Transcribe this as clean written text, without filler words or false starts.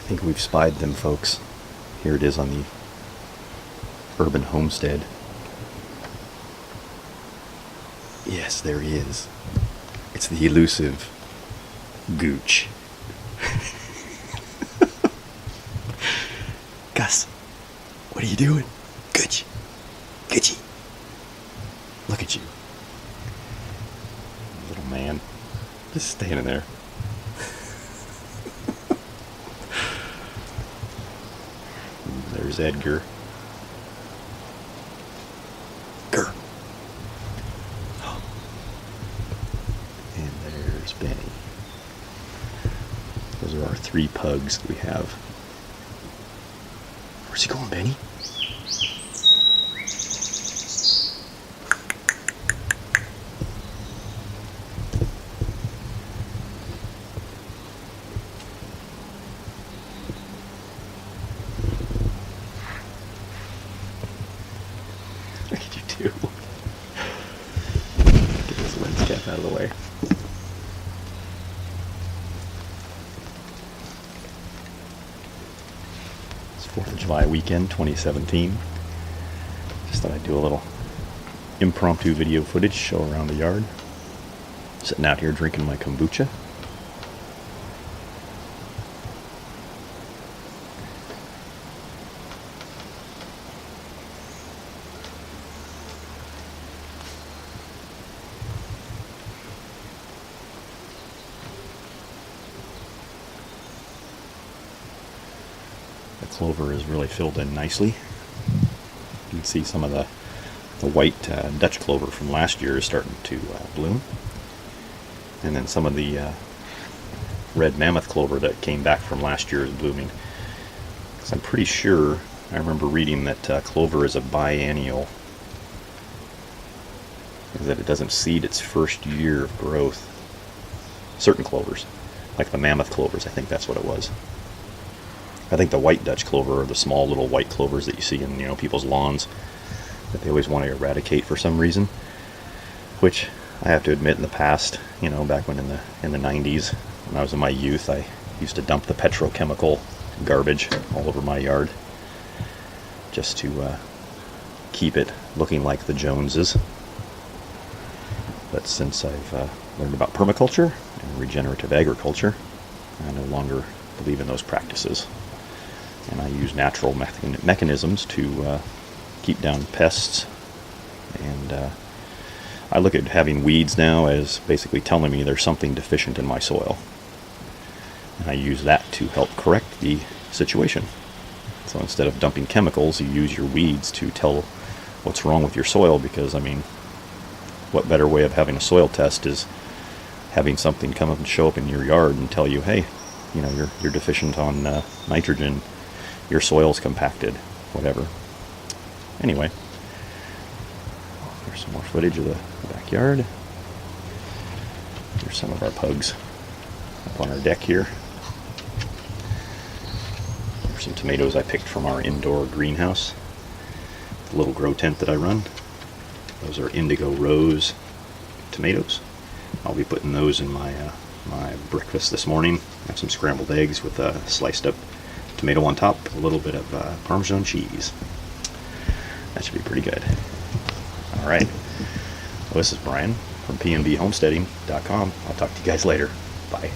think we've spied them, folks. Here it is on the urban homestead. Yes, there he is. It's the elusive Gooch. Gus, what are you doing? Gooch. Goochie. Look at you. Little man. Just standing there. There's Edgar. Grr. And there's Benny. Those are our 3 pugs that we have. Where's he going, Benny? Look at you two. Get this lens cap out of the way. It's 4th of July weekend, 2017. Just thought I'd do a little impromptu video footage, show around the yard. Sitting out here drinking my kombucha. The clover is really filled in nicely. You can see some of the white Dutch clover from last year is starting to bloom. And then some of the red mammoth clover that came back from last year is blooming. Because I'm pretty sure, I remember reading that clover is a biennial. Is that it doesn't seed its first year of growth. Certain clovers, like the mammoth clovers, I think that's what it was. I think the white Dutch clover are the small little white clovers that you see in people's lawns that they always want to eradicate for some reason. Which I have to admit, in the past, back when in the 90s, when I was in my youth, I used to dump the petrochemical garbage all over my yard just to keep it looking like the Joneses. But since I've learned about permaculture and regenerative agriculture, I no longer believe in those practices. And I use natural mechanisms to keep down pests. And I look at having weeds now as basically telling me there's something deficient in my soil. And I use that to help correct the situation. So instead of dumping chemicals, you use your weeds to tell what's wrong with your soil, because, what better way of having a soil test is having something come up and show up in your yard and tell you, hey, you're deficient on nitrogen, your soil's compacted, whatever. Anyway, here's some more footage of the backyard. Here's some of our pugs up on our deck here. Here's some tomatoes I picked from our indoor greenhouse, the little grow tent that I run. Those are indigo rose tomatoes. I'll be putting those in my breakfast this morning. I have some scrambled eggs with a sliced up tomato on top, a little bit of Parmesan cheese. That should be pretty good. All right. Well, this is Brian from pnbhomesteading.com. I'll talk to you guys later. Bye.